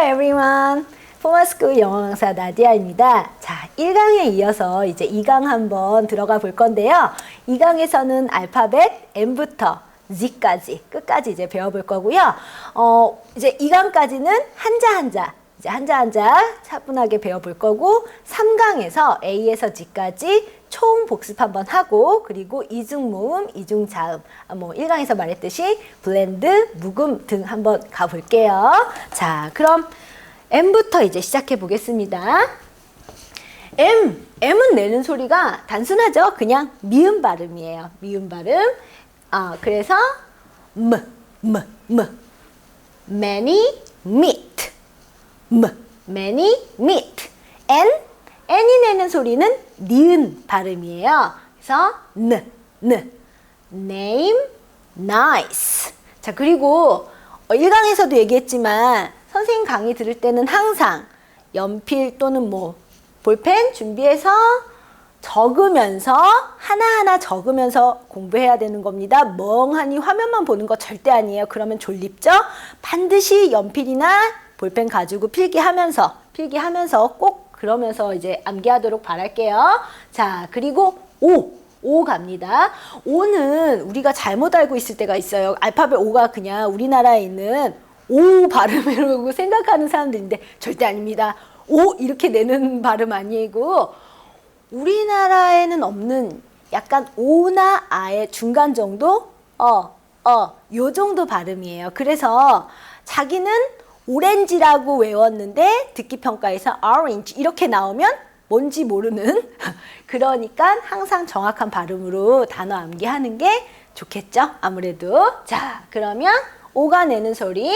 everyone. 포머스쿨 영어 강사 나디아입니다. 자, 1강에 이어서 이제 2강 한번 들어가 볼 건데요. 2강에서는 알파벳 M부터 Z까지 끝까지 이제 배워볼 거고요. 이제 2강까지는 한자 이제 한자 차분하게 배워볼 거고 3강에서 A에서 G까지 총 복습 한번 하고 그리고 이중모음, 이중자음 뭐 1강에서 말했듯이 블렌드, 묵음 등 한번 가볼게요. 자, 그럼 M부터 이제 시작해 보겠습니다. M은 내는 소리가 단순하죠. 그냥 미음 발음이에요. 미음 발음. 그래서 many meet. many meet. N이 내는 소리는 니은 발음이에요. 그래서 name nice. 자, 그리고 1강에서도 얘기했지만 선생님 강의 들을 때는 항상 연필 또는 뭐 볼펜 준비해서 적으면서 하나하나 적으면서 공부해야 되는 겁니다. 멍하니 화면만 보는 거 절대 아니에요. 그러면 졸립죠? 반드시 연필이나 볼펜 가지고 필기하면서 꼭 그러면서 이제 암기하도록 바랄게요. 자, 그리고 오 갑니다. 오는 우리가 잘못 알고 있을 때가 있어요. 알파벳 오가 그냥 우리나라에 있는 오 발음이라고 생각하는 사람들인데 절대 아닙니다. 오 이렇게 내는 발음 아니고 우리나라에는 없는 약간 오나 아의 중간 정도? 요 정도 발음이에요. 그래서 자기는 오렌지라고 외웠는데 듣기평가에서 orange 이렇게 나오면 뭔지 모르는 그러니까 항상 정확한 발음으로 단어 암기하는 게 좋겠죠? 아무래도. 자, 그러면 오가 내는 소리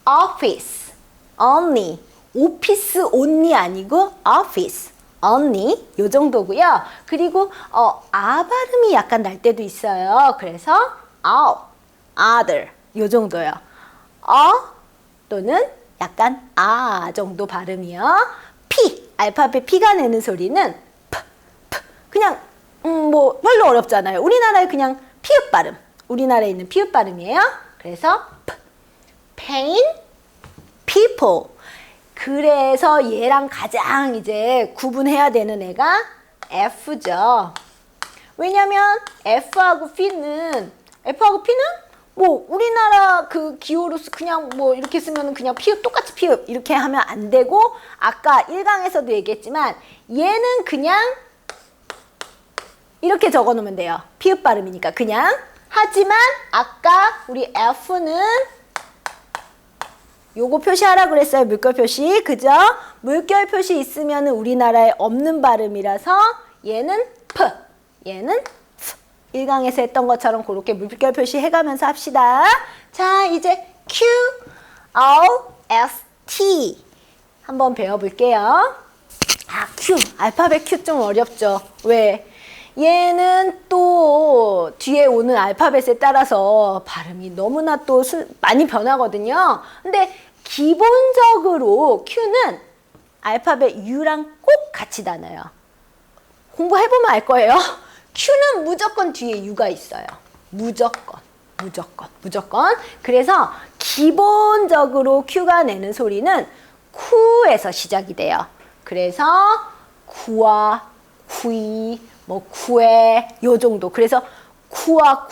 office, only, 오피스 only 아니고 office, only 요 정도고요. 그리고 아 발음이 약간 날 때도 있어요. 그래서 other 요 정도요. 또는 약간 정도 발음이요. P, 알파벳 P가 내는 소리는 그냥 뭐 별로 어렵잖아요. 우리나라에 그냥 피읍 발음. 우리나라에 있는 피읍 발음이에요. 그래서 pain, people. 그래서 얘랑 가장 이제 구분해야 되는 애가 F죠. 왜냐면 F하고 P는 뭐 우리나라 그 기호로 그냥 뭐 이렇게 쓰면 그냥 피읍 똑같이 피읍 이렇게 하면 안 되고 아까 1강에서도 얘기했지만 얘는 그냥 이렇게 적어 놓으면 돼요. 피읍 발음이니까 그냥. 하지만 아까 우리 F는 요거 표시하라 그랬어요. 물결 표시. 그죠? 물결 표시 있으면 우리나라에 없는 발음이라서 얘는 얘는 1강에서 했던 것처럼 그렇게 물결 표시 해가면서 합시다. 자, 이제 Q, R, S, T 한번 배워볼게요. Q. 알파벳 Q 좀 어렵죠? 왜? 얘는 또 뒤에 오는 알파벳에 따라서 발음이 너무나 또 많이 변하거든요. 근데 기본적으로 Q는 알파벳 U랑 꼭 같이 다녀요. 공부해보면 알 거예요. Q는 무조건 뒤에 U가 있어요. 무조건. 그래서 기본적으로 Q가 내는 소리는 쿠에서 시작이 돼요. 그래서 쿠와 쿠이, 뭐 쿠에 요 정도. 그래서 쿠와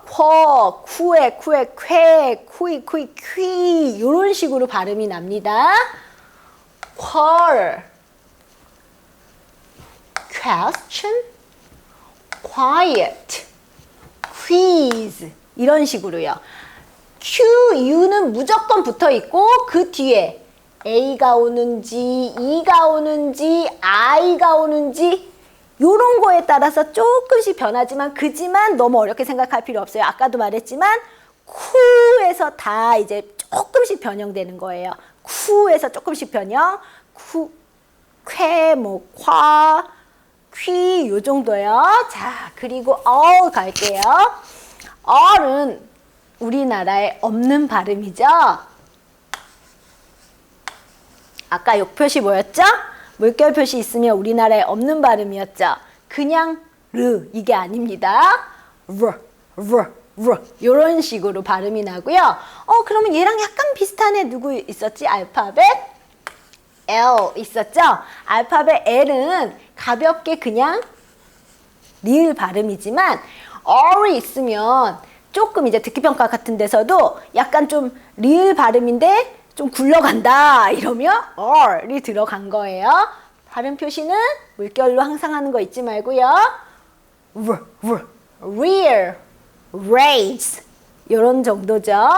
쿼, 쿠에 쾌, 쿠이 퀴 이런 식으로 발음이 납니다. quarrel, question, quiet, quiz 이런 식으로요. Q, U는 무조건 붙어 있고 그 뒤에 A가 오는지 E가 오는지 I가 오는지 요런 거에 따라서 조금씩 변하지만 그지만 너무 어렵게 생각할 필요 없어요. 아까도 말했지만 쿠에서 다 이제 조금씩 변형되는 거예요. 쿠에서 조금씩 변형, 쾌, 뭐 夸, 퀴 요 정도요. 자, 그리고 갈게요. 은 우리나라에 없는 발음이죠. 아까 욕표시 뭐였죠? 물결 표시 있으면 우리나라에 없는 발음이었죠. 그냥 르 이게 아닙니다. 이런 식으로 발음이 나고요. 그러면 얘랑 약간 비슷한 애 누구 있었지? 알파벳 L 있었죠? 알파벳 L은 가볍게 그냥 리을 발음이지만 R이 있으면 조금 이제 듣기평가 같은 데서도 약간 좀 리을 발음인데 좀 굴러간다 이러면 R이 들어간 거예요. 발음 표시는 물결로 항상 하는 거 잊지 말고요. rear, raise 이런 정도죠.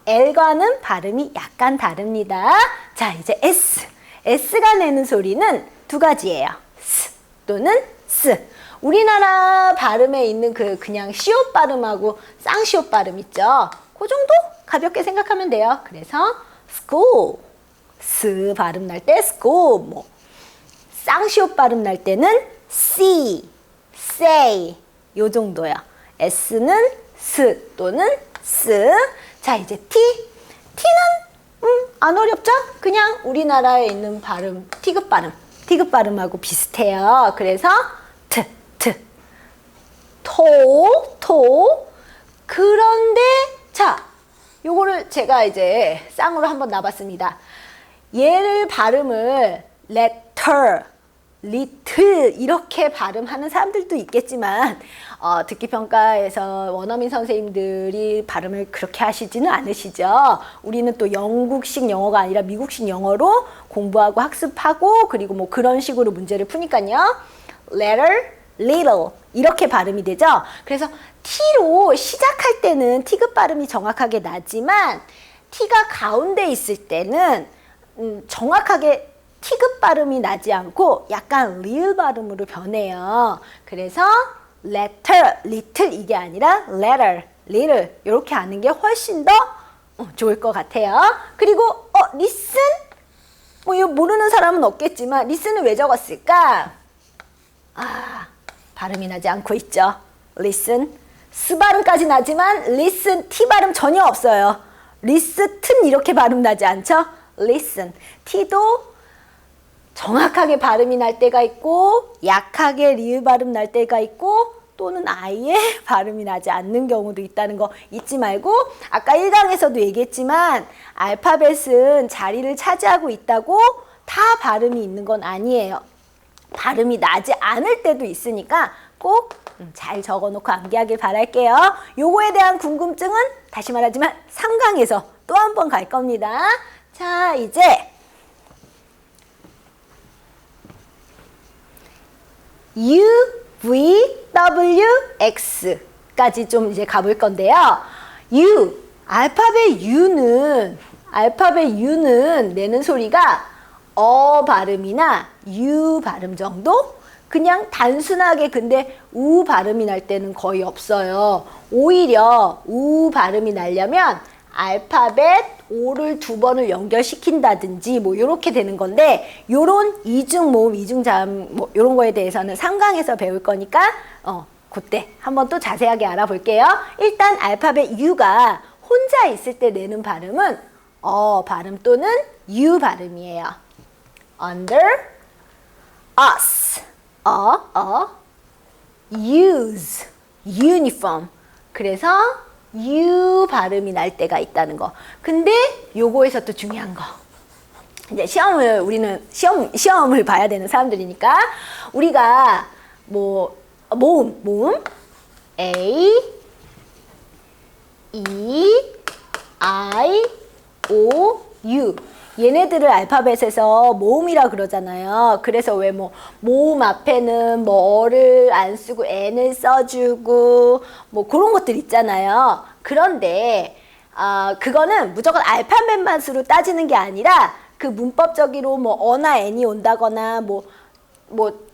L과는 발음이 약간 다릅니다. 자, 이제 S. S가 내는 소리는 두 가지예요. S 또는 S. 우리나라 발음에 있는 그냥 시옷 발음하고 쌍시옷 발음 있죠. 그 정도 가볍게 생각하면 돼요. 그래서 school, 스 발음 날 때 school, 뭐 쌍시옷 발음 날 때는 see, say 요 정도요. S는 스 또는 스. 자, 이제 T. T는 안 어렵죠? 그냥 우리나라에 있는 발음, T급 발음. T급 발음하고 비슷해요. 그래서 트, 트. 토. 그런데 자, 요거를 제가 이제 쌍으로 한번 놔봤습니다. 얘를 발음을 letter, little 이렇게 발음하는 사람들도 있겠지만 듣기평가에서 원어민 선생님들이 발음을 그렇게 하시지는 않으시죠. 우리는 또 영국식 영어가 아니라 미국식 영어로 공부하고 학습하고 그리고 뭐 그런 식으로 문제를 푸니까요. letter, little 이렇게 발음이 되죠. 그래서 T로 시작할 때는 T급 발음이 정확하게 나지만 T가 가운데 있을 때는 정확하게 T급 발음이 나지 않고 약간 리을 발음으로 변해요. 그래서 letter, little 이게 아니라 letter, little 이렇게 하는 게 훨씬 더 좋을 것 같아요. 그리고 listen? 뭐 이거 모르는 사람은 없겠지만 listen은 왜 적었을까? 발음이 나지 않고 있죠. listen. 스 발음까지 나지만 listen, T 발음 전혀 없어요. listen 이렇게 발음 나지 않죠? listen. T도 정확하게 발음이 날 때가 있고 약하게 리을 발음 날 때가 있고 또는 아예 발음이 나지 않는 경우도 있다는 거 잊지 말고 아까 1강에서도 얘기했지만 알파벳은 자리를 차지하고 있다고 다 발음이 있는 건 아니에요. 발음이 나지 않을 때도 있으니까 꼭 잘 적어놓고 암기하길 바랄게요. 요거에 대한 궁금증은 다시 말하지만 3강에서 또 한 번 갈 겁니다. 자, 이제 U, V, W, X까지 좀 이제 가볼 건데요. U, 알파벳 U는 내는 소리가 발음이나 U 발음 정도? 그냥 단순하게 근데 우 발음이 날 때는 거의 없어요. 오히려 우 발음이 나려면 알파벳 오를 두 번을 연결시킨다든지 뭐 이렇게 되는 건데 요런 이중 모음, 이중 자음 뭐 이런 거에 대해서는 3강에서 배울 거니까 그때 한번 또 자세하게 알아볼게요. 일단 알파벳 U가 혼자 있을 때 내는 발음은 발음 또는 U 발음이에요. Under us, use, uniform. 그래서 U 발음이 날 때가 있다는 거. 근데 요거에서 또 중요한 거. 이제 우리는 시험을 봐야 되는 사람들이니까 우리가 뭐 모음 A, E, I, O, U 얘네들을 알파벳에서 모음이라 그러잖아요. 그래서 왜 뭐 모음 앞에는 뭐 어를 안 쓰고 n을 써주고 뭐 그런 것들 있잖아요. 그런데 그거는 무조건 알파벳만 수로 따지는 게 아니라 그 문법적으로 뭐 어나 n이 온다거나 뭐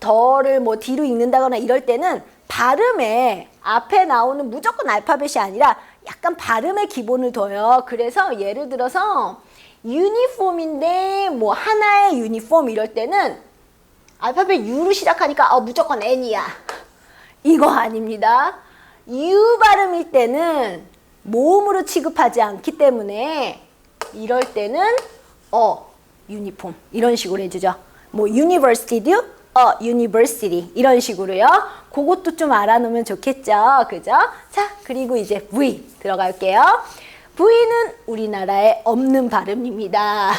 더를 뭐 뒤로 읽는다거나 이럴 때는 발음에 앞에 나오는 무조건 알파벳이 아니라 약간 발음의 기본을 둬요. 그래서 예를 들어서 유니폼인데 뭐 하나의 유니폼 이럴 때는 알파벳 U로 시작하니까 무조건 N이야. 이거 아닙니다. U 발음일 때는 모음으로 취급하지 않기 때문에 이럴 때는 유니폼 이런 식으로 해주죠. 뭐 university도 a university 이런 식으로요. 그것도 좀 알아놓으면 좋겠죠. 그죠? 자, 그리고 이제 V 들어갈게요. V는 우리나라에 없는 발음입니다.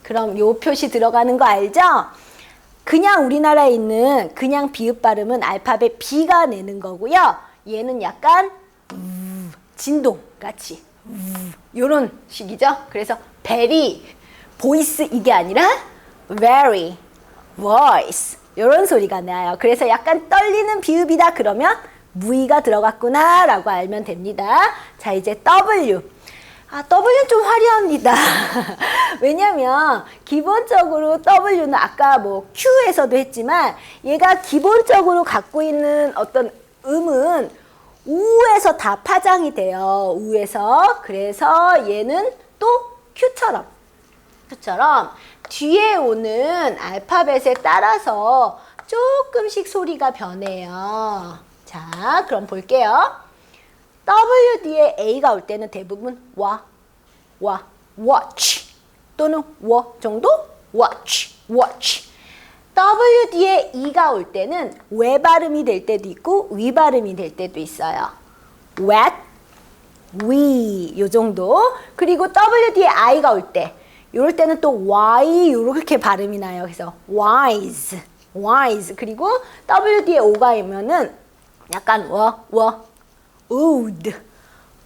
그럼 요 표시 들어가는 거 알죠? 그냥 우리나라에 있는 그냥 비읍 발음은 알파벳 B가 내는 거고요. 얘는 약간 진동 같이 요런 식이죠. 그래서 very, voice 이게 아니라 very, voice 요런 소리가 나요. 그래서 약간 떨리는 비읍이다 그러면 V가 들어갔구나 라고 알면 됩니다. 자, 이제 W. W는 좀 화려합니다. 왜냐면 기본적으로 W는 아까 뭐 Q에서도 했지만 얘가 기본적으로 갖고 있는 어떤 음은 우에서 다 파장이 돼요. 우에서. 그래서 얘는 또 Q처럼 뒤에 오는 알파벳에 따라서 조금씩 소리가 변해요. 자, 그럼 볼게요. W 뒤에 A가 올 때는 대부분 watch 또는 정도 watch. W 뒤에 E가 올 때는 외 발음이 될 때도 있고 위 발음이 될 때도 있어요. wet, we 요 정도. 그리고 W 뒤에 I가 올 때 요럴 때는 또 Y 요렇게 발음이 나요. 그래서 wise. 그리고 W 뒤에 O가 오면은 약간 old.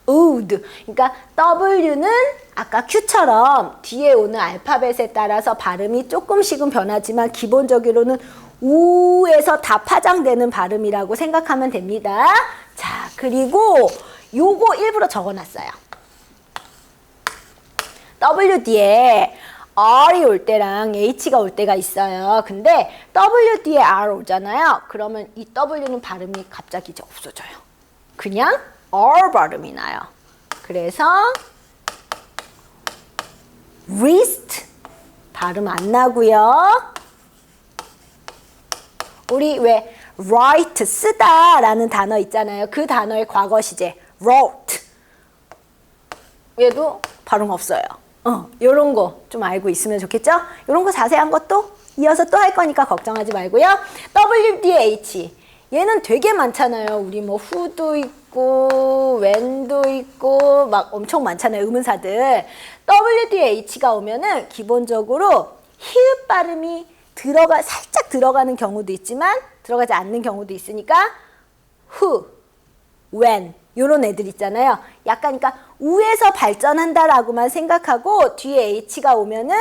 그러니까 W는 아까 Q처럼 뒤에 오는 알파벳에 따라서 발음이 조금씩은 변하지만 기본적으로는 우에서 다 파장되는 발음이라고 생각하면 됩니다. 자, 그리고 요거 일부러 적어놨어요. W 뒤에 R이 올 때랑 H가 올 때가 있어요. 근데 W 뒤에 R 오잖아요. 그러면 이 W는 발음이 갑자기 이제 없어져요. 그냥 R 발음이 나요. 그래서 wrist 발음 안 나고요. 우리 왜 write 쓰다 라는 단어 있잖아요. 그 단어의 과거 시제 wrote 얘도 발음 없어요. 요런 거 좀 알고 있으면 좋겠죠? 요런 거 자세한 것도 이어서 또 할 거니까 걱정하지 말고요. WDH 얘는 되게 많잖아요. 우리 뭐 who도 있고 when도 있고 막 엄청 많잖아요. 의문사들. WDH가 오면은 기본적으로 히읗 발음이 살짝 들어가는 경우도 있지만 들어가지 않는 경우도 있으니까 who, when 요런 애들 있잖아요. 약간 그러니까 우에서 발전한다라고만 생각하고 뒤에 H가 오면은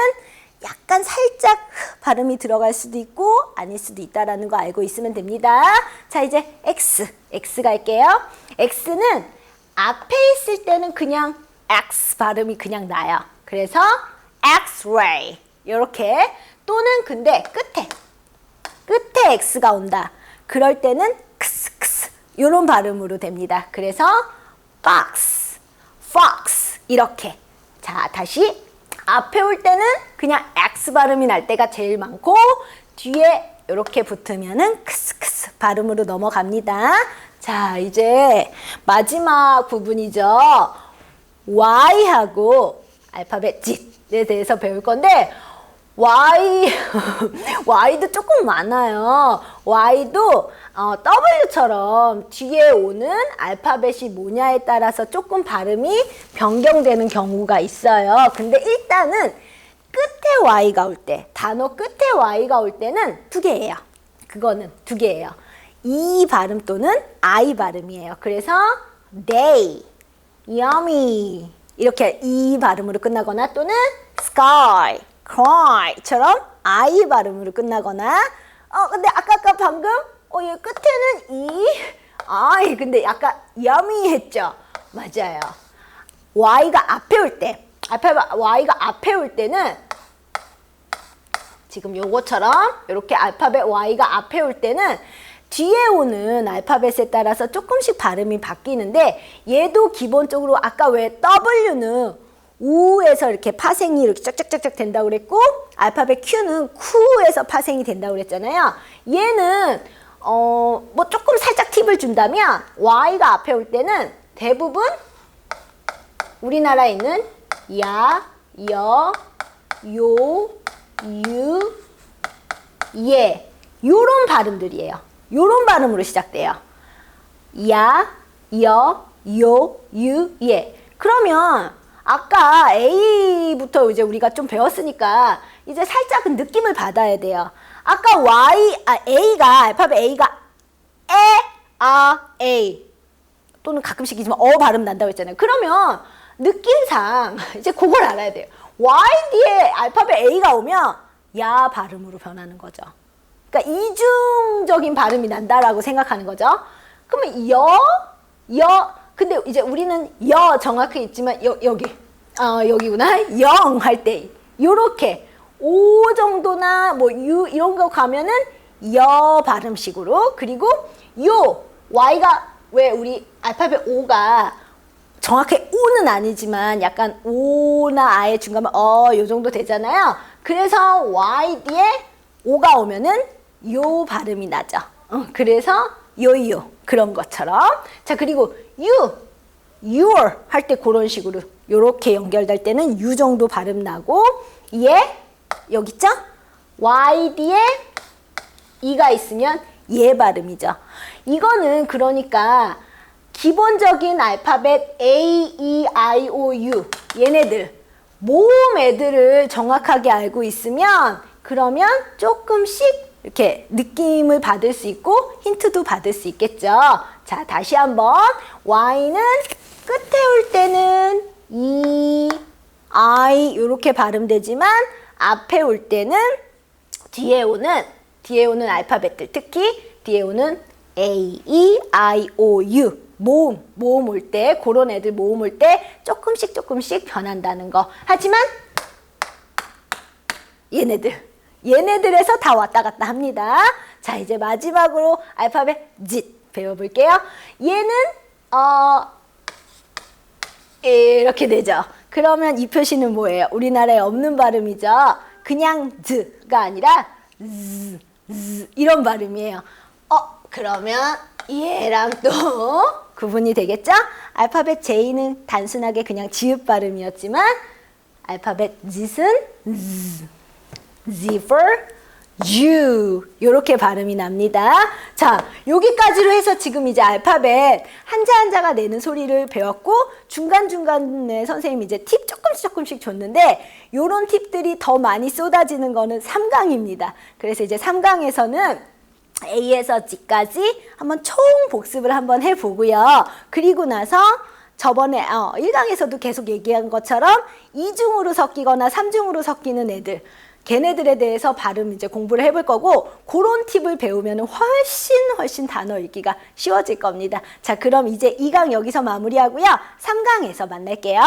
약간 살짝 발음이 들어갈 수도 있고 아닐 수도 있다라는 거 알고 있으면 됩니다. 자, 이제 X 갈게요. X는 앞에 있을 때는 그냥 X 발음이 그냥 나요. 그래서 X-ray 이렇게 또는 근데 끝에 X가 온다. 그럴 때는 크스 이런 발음으로 됩니다. 그래서 box, fox 이렇게. 자, 다시 앞에 올 때는 그냥 X 발음이 날 때가 제일 많고 뒤에 이렇게 붙으면은 크스 발음으로 넘어갑니다. 자, 이제 마지막 부분이죠. Y하고 알파벳 Z에 대해서 배울 건데 Y도 조금 많아요. Y도 W처럼 뒤에 오는 알파벳이 뭐냐에 따라서 조금 발음이 변경되는 경우가 있어요. 근데 일단은 끝에 Y가 올 때, 단어 끝에 Y가 올 때는 두 개예요. 그거는 두 개예요. 이 발음 또는 I 발음이에요. 그래서 day, yummy 이렇게 이 발음으로 끝나거나 또는 sky, cry처럼 I 발음으로 끝나거나 근데 아까 방금 얘 끝에는 근데 약간 yummy 했죠? 맞아요. Y가 앞에 올 때, Y가 앞에 올 때는 지금 요거처럼 이렇게 알파벳 Y가 앞에 올 때는 뒤에 오는 알파벳에 따라서 조금씩 발음이 바뀌는데 얘도 기본적으로 아까 왜 W는 우에서 이렇게 파생이 이렇게 쫙쫙쫙쫙 된다고 그랬고 알파벳 Q는 쿠에서 파생이 된다고 그랬잖아요. 얘는 뭐 조금 살짝 팁을 준다면 Y가 앞에 올 때는 대부분 우리나라에 있는 야, 여, 요, 유, 예. 요런 발음들이에요. 요런 발음으로 시작돼요. 야, 여, 요, 유, 예. 그러면 아까 A부터 이제 우리가 좀 배웠으니까 이제 살짝은 느낌을 받아야 돼요. 아까 A가, 알파벳 A가 A 또는 가끔씩이지만 발음 난다고 했잖아요. 그러면 느낌상 이제 그걸 알아야 돼요. Y 뒤에 알파벳 A가 오면 야 발음으로 변하는 거죠. 그러니까 이중적인 발음이 난다라고 생각하는 거죠. 그러면 근데 이제 우리는 정확히 있지만 여기구나. 영 할 때 요렇게 오 정도나 뭐 유 이런 거 가면은 여 발음식으로. 그리고 Y가 왜 우리 알파벳 O가 정확히 O는 아니지만 약간 O나 아의 중간만 요 정도 되잖아요. 그래서 Y 뒤에 O가 오면은 요 발음이 나죠. 그래서 요요 그런 것처럼. 자, 그리고 your 할 때 그런 식으로 요렇게 연결될 때는 유 정도 발음 나고, 여기 있죠? Y 뒤에 E가 있으면 예 발음이죠. 이거는 그러니까 기본적인 알파벳 A, E, I, O, U 얘네들 모음 애들을 정확하게 알고 있으면 그러면 조금씩 이렇게 느낌을 받을 수 있고 힌트도 받을 수 있겠죠. 자, 다시 한번 Y는 끝에 올 때는 E, I 이렇게 발음되지만 앞에 올 때는 뒤에 오는 알파벳들, 특히 뒤에 오는 A, E, I, O, U 모음 올 때, 그런 애들 모음 올 때 조금씩 변한다는 거. 하지만 얘네들에서 다 왔다 갔다 합니다. 자, 이제 마지막으로 알파벳 Z 배워볼게요. 얘는 이렇게 되죠. 그러면 이 표시는 뭐예요? 우리나라에 없는 발음이죠. 그냥 Z가 아니라 Z 이런 발음이에요. 그러면 얘랑 또 구분이 되겠죠? 알파벳 J는 단순하게 그냥 지읒 발음이었지만 알파벳 Z는 Z for you 이렇게 발음이 납니다. 자, 여기까지로 해서 지금 이제 알파벳 한자 한자가 내는 소리를 배웠고, 중간중간에 선생님이 이제 팁 조금씩 줬는데 요런 팁들이 더 많이 쏟아지는 거는 3강입니다. 그래서 이제 3강에서는 A에서 G까지 한번 총 복습을 한번 해보고요. 그리고 나서 저번에 1강에서도 계속 얘기한 것처럼 2중으로 섞이거나 3중으로 섞이는 애들, 걔네들에 대해서 발음 이제 공부를 해볼 거고, 그런 팁을 배우면 훨씬 단어 읽기가 쉬워질 겁니다. 자, 그럼 이제 2강 여기서 마무리하고요. 3강에서 만날게요.